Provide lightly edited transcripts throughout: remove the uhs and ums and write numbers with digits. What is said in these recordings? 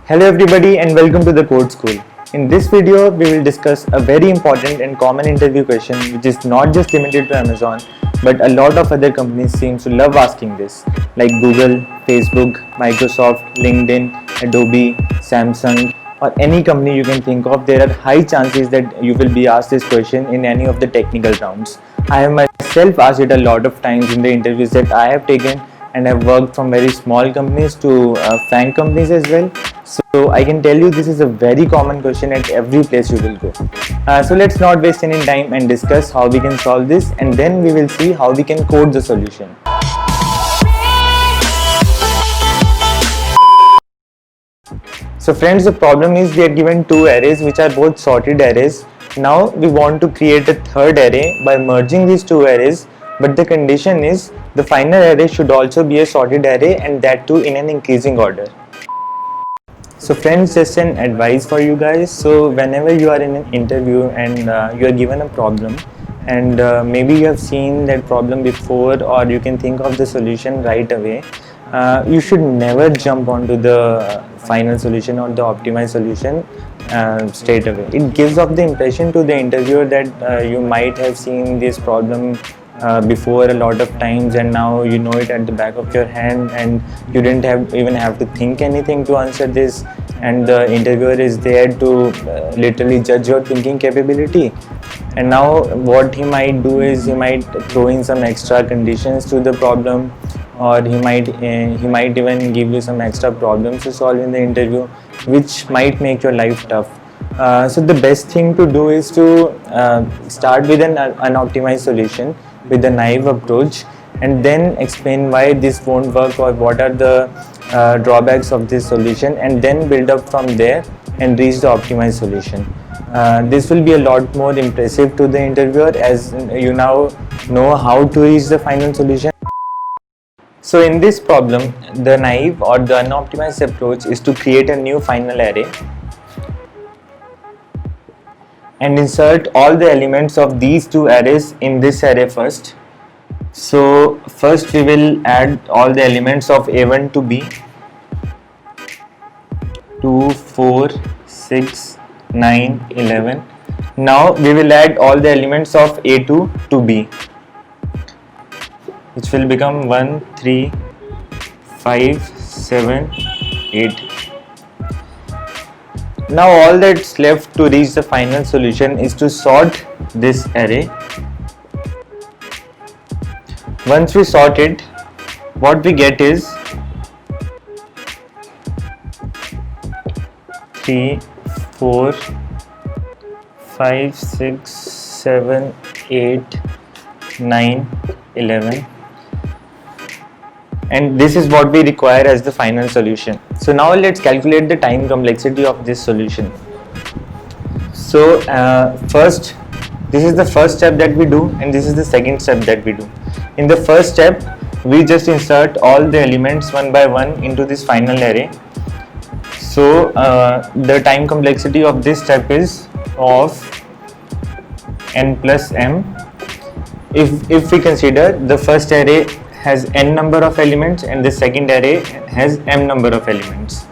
Hello everybody and welcome to the Code School. In this video, we will discuss a very important and common interview question which is not just limited to Amazon, but a lot of other companies seem to love asking this, like Google, Facebook, Microsoft, LinkedIn, Adobe, Samsung, or any company you can think of. There are high chances that you will be asked this question in any of the technical rounds. I have myself asked it a lot of times in the interviews that I have taken, and I've worked from very small companies to FANG companies as well. So I can tell you this is a very common question at every place you will go. So let's not waste any time and discuss how we can solve this, and then we will see how we can code the solution. So friends, the problem is we are given two arrays which are both sorted arrays. Now we want to create a third array by merging these two arrays, but the condition is the final array should also be a sorted array, and that too in an increasing order. So friends, just an advice for you guys. So whenever you are in an interview and you are given a problem, and maybe you have seen that problem before, or you can think of the solution right away, you should never jump onto the final solution or the optimized solution straight away. It gives off the impression to the interviewer that you might have seen this problem before a lot of times, and now you know it at the back of your hand, and you didn't even have to think anything to answer this, and the interviewer is there to literally judge your thinking capability. And now what he might do is he might throw in some extra conditions to the problem, or he might even give you some extra problems to solve in the interview, which might make your life tough. So the best thing to do is to start with an unoptimized solution with a naive approach, and then explain why this won't work or what are the drawbacks of this solution, and then build up from there and reach the optimized solution. This will be a lot more impressive to the interviewer, as you now know how to reach the final solution. So in this problem, the naive or the unoptimized approach is to create a new final array and insert all the elements of these two arrays in this array first. So first we will add all the elements of A1 to B, 2, 4, 6, 9, 11. Now we will add all the elements of A2 to B, which will become 1, 3, 5, 7, 8. Now all that's left to reach the final solution is to sort this array. Once we sort it, what we get is 3, 4, 5, 6, 7, 8, 9, 11. And this is what we require as the final solution. So now let's calculate the time complexity of this solution. So first, this is the first step that we do, and this is the second step that we do. In the first step, we just insert all the elements one by one into this final array. So the time complexity of this step is of n plus m. If we consider the first array has n number of elements and the second array has m number of elements.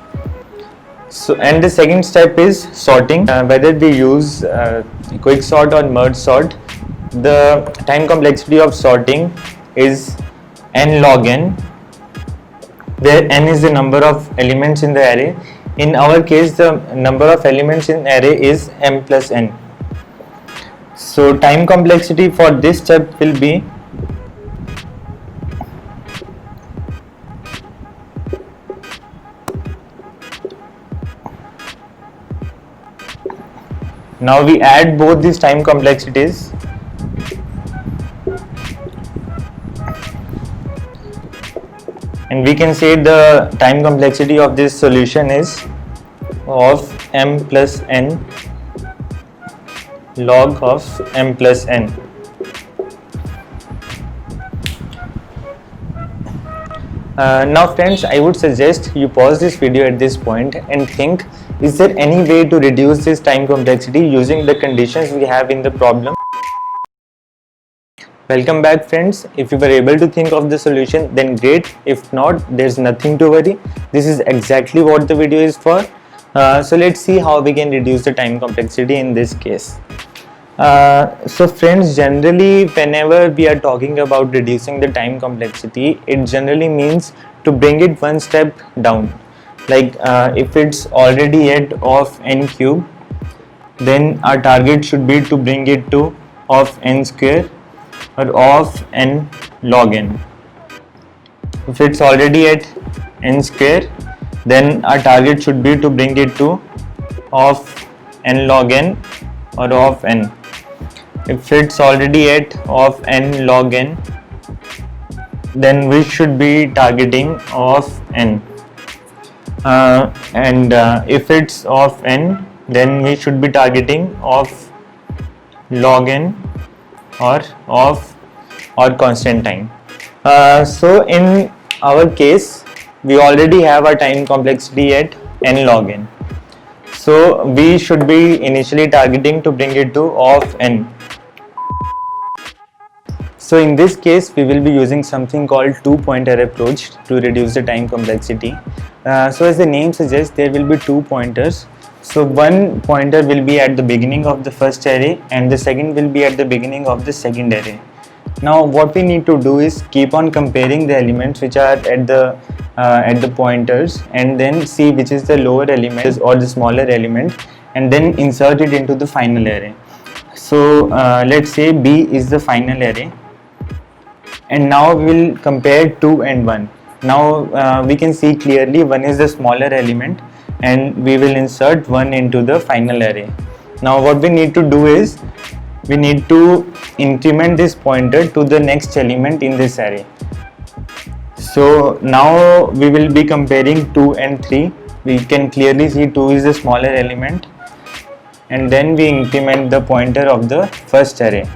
So, and the second step is sorting. Whether we use quick sort or merge sort, the time complexity of sorting is n log n, where n is the number of elements in the array. In our case, the number of elements in array is m plus n. So time complexity for this step will be now we add both these time complexities, and we can say the time complexity of this solution is of m plus n log of m plus n. Now friends, I would suggest you pause this video at this point and think, is there any way to reduce this time complexity using the conditions we have in the problem? Welcome back friends. If you were able to think of the solution, then great. If not, there's nothing to worry. This is exactly what the video is for. So let's see how we can reduce the time complexity in this case. So friends, generally whenever we are talking about reducing the time complexity, it generally means to bring it one step down. Like if it's already at of n cube, then our target should be to bring it to of n square or of n log n. If it's already at n square, then our target should be to bring it to of n log n or of n. If it's already at of n log n, then we should be targeting of n. If it's of n, then we should be targeting of log n or of or constant time. So in our case, we already have our time complexity at n log n. So we should be initially targeting to bring it to of n. So in this case, we will be using something called two-pointer approach to reduce the time complexity. So as the name suggests, there will be 2 pointers. So one pointer will be at the beginning of the first array and the second will be at the beginning of the second array. Now what we need to do is keep on comparing the elements which are at the pointers, and then see which is the lower element or the smaller element, and then insert it into the final array. So let's say B is the final array, and now we will compare 2 and 1. Now we can see clearly 1 is the smaller element, and we will insert 1 into the final array. Now what we need to do is we need to increment this pointer to the next element in this array. So now we will be comparing 2 and 3. We can clearly see 2 is the smaller element, and then we increment the pointer of the first array.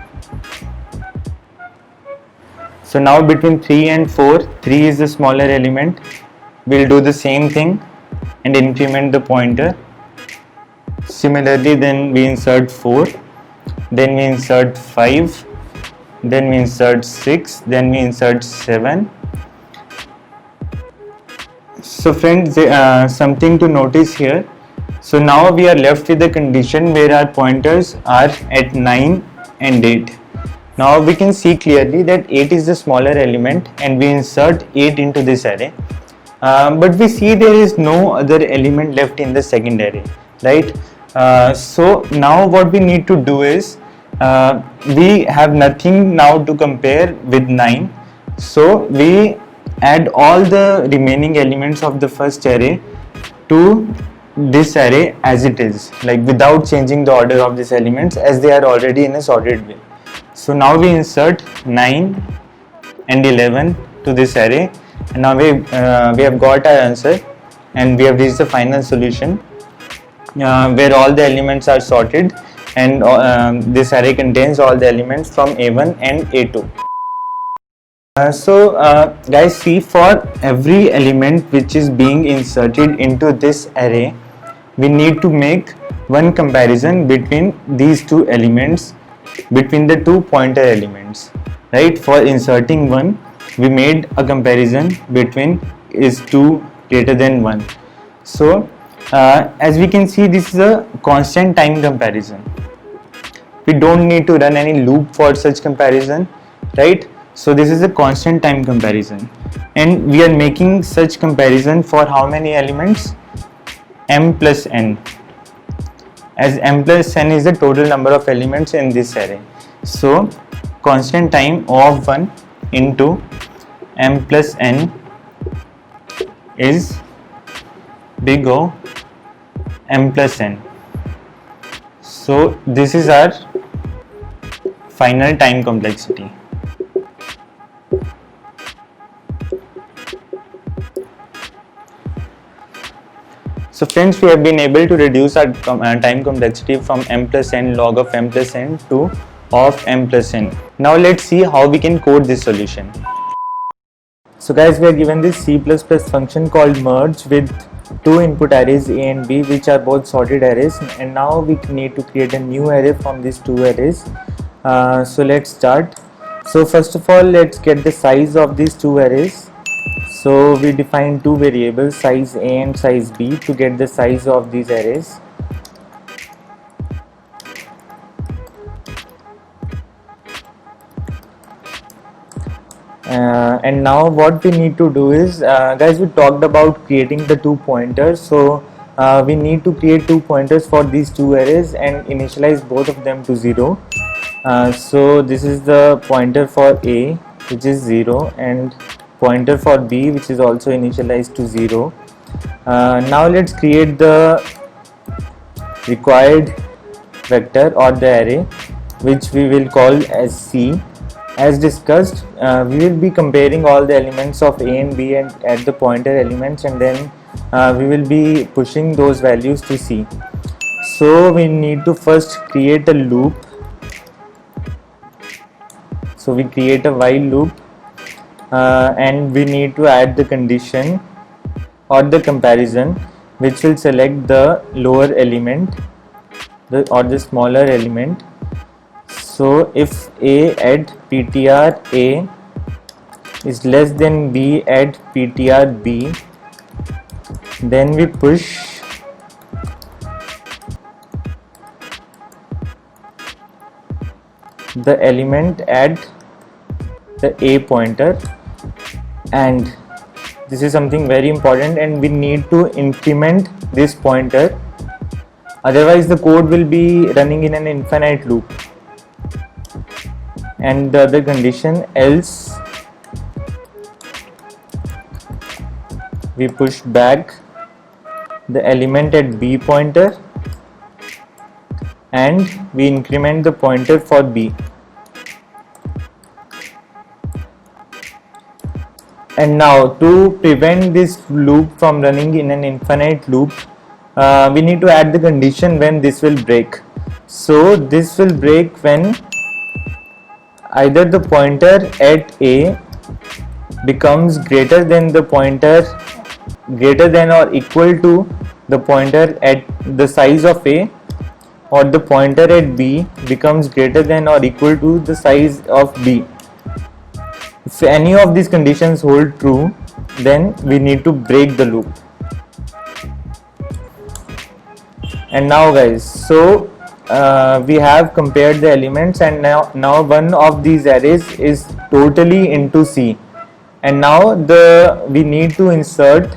So now between 3 and 4, 3 is the smaller element. We'll do the same thing and increment the pointer. Similarly, then we insert 4, then we insert 5, then we insert 6, then we insert 7. So friends, something to notice here. So now we are left with the condition where our pointers are at 9 and 8. Now we can see clearly that 8 is the smaller element, and we insert 8 into this array. But we see there is no other element left in the second array, right? So now what we need to do is we have nothing now to compare with 9. So we add all the remaining elements of the first array to this array as it is, like without changing the order of these elements, as they are already in a sorted way. So now we insert 9 and 11 to this array, and now we have got our answer, and we have reached the final solution where all the elements are sorted, and this array contains all the elements from A1 and A2. So guys, see, for every element which is being inserted into this array, we need to make one comparison between these two elements, between the 2 pointer elements, right? For inserting 1, we made a comparison between is 2 greater than 1. So as we can see, this is a constant time comparison. We don't need to run any loop for such comparison, right? So this is a constant time comparison, and we are making such comparison for how many elements? M plus n, as m plus n is the total number of elements in this array. So constant time of 1 into m plus n is big O m plus n. So this is our final time complexity. So friends, we have been able to reduce our time complexity from m plus n log of m plus n to of m plus n. Now let's see how we can code this solution. So guys, we are given this C++ function called merge with 2 input arrays A and B, which are both sorted arrays, and now we need to create a new array from these 2 arrays. So let's start. So first of all, let's get the size of these 2 arrays. So we define two variables, size A and size B, to get the size of these arrays. And now what we need to do is, guys, we talked about creating the two pointers. So we need to create two pointers for these two arrays and initialize both of them to 0. So this is the pointer for A, which is 0, and pointer for B, which is also initialized to 0. Now let's create the required vector or the array, which we will call as C. As discussed, we will be comparing all the elements of A and B and at the pointer elements, and then we will be pushing those values to C. So we need to first create a loop. So we create a while loop, and we need to add the condition or the comparison, which will select the lower element or the smaller element. So if A at ptr A is less than B at ptr B, then we push the element at the A pointer, and this is something very important, and we need to increment this pointer, otherwise the code will be running in an infinite loop. And the other condition, else we push back the element at B pointer and we increment the pointer for B. And now to prevent this loop from running in an infinite loop, we need to add the condition when this will break. So this will break when either the pointer at A becomes greater than the pointer greater than or equal to the pointer at the size of A, or the pointer at B becomes greater than or equal to the size of B. If any of these conditions hold true, then we need to break the loop. And now guys, so we have compared the elements, and now one of these arrays is totally into C, and now we need to insert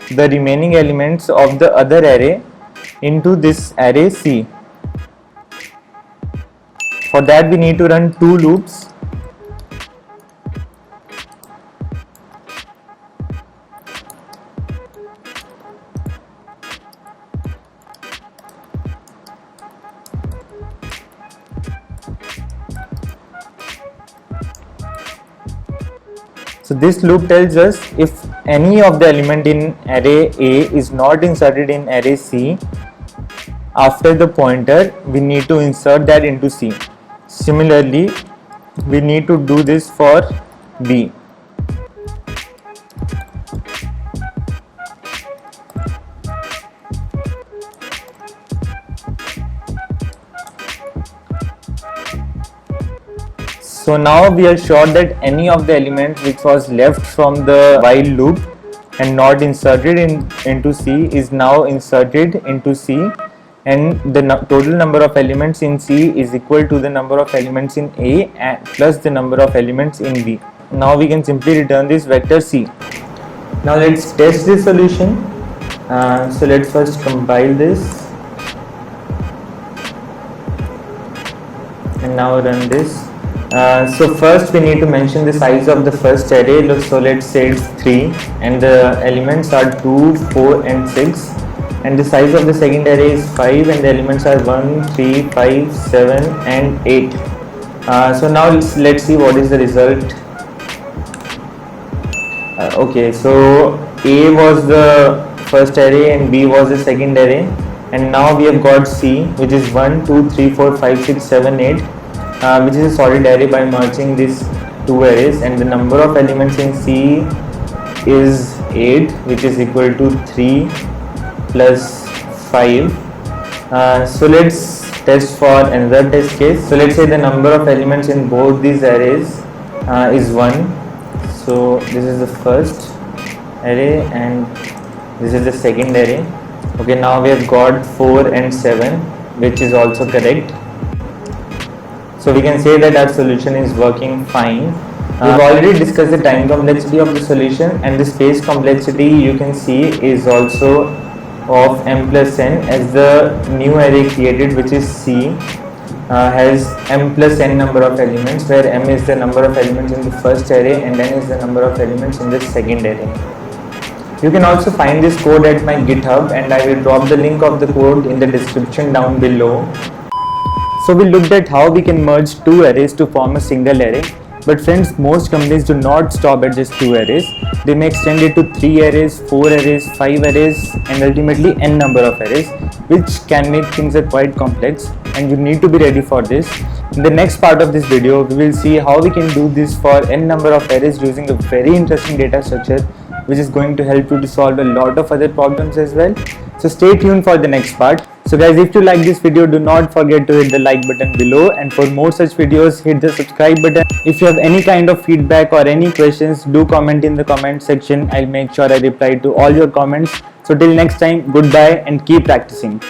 the remaining elements of the other array into this array C. For that we need to run two loops. So this loop tells us if any of the element in array A is not inserted in array C after the pointer, we need to insert that into C. Similarly, we need to do this for B. So now we are sure that any of the elements which was left from the while loop and not inserted into C is now inserted into C, and the total number of elements in C is equal to the number of elements in A plus the number of elements in B. Now we can simply return this vector C. Now let's test this solution. So let's first compile this and now run this. So first we need to mention the size of the first array. So let's say it's 3 and the elements are 2, 4 and 6, and the size of the second array is 5 and the elements are 1, 3, 5, 7 and 8. So now let's see what is the result. Okay, so A was the first array and B was the second array, and now we have got C, which is 1, 2, 3, 4, 5, 6, 7, 8. Which is a solid array by merging these two arrays, and the number of elements in C is 8, which is equal to 3 plus 5. So let's test for another test case. So let's say the number of elements in both these arrays is 1. So this is the first array and this is the second array. Okay, now we have got 4 and 7, which is also correct. So we can say that our solution is working fine. We've already discussed the time complexity of the solution, and the space complexity you can see is also of m plus n, as the new array created, which is C, has m plus n number of elements, where m is the number of elements in the first array and n is the number of elements in the second array. You can also find this code at my GitHub, and I will drop the link of the code in the description down below. So we looked at how we can merge two arrays to form a single array. But friends, most companies do not stop at just 2 arrays. They may extend it to 3 arrays, 4 arrays, 5 arrays, and ultimately n number of arrays, which can make things quite complex, and you need to be ready for this. In the next part of this video, we will see how we can do this for n number of arrays using a very interesting data structure, which is going to help you to solve a lot of other problems as well. So stay tuned for the next part. So guys, if you like this video, do not forget to hit the like button below, and for more such videos, hit the subscribe button. If you have any kind of feedback or any questions, do comment in the comment section. I'll make sure I reply to all your comments. So till next time, goodbye and keep practicing.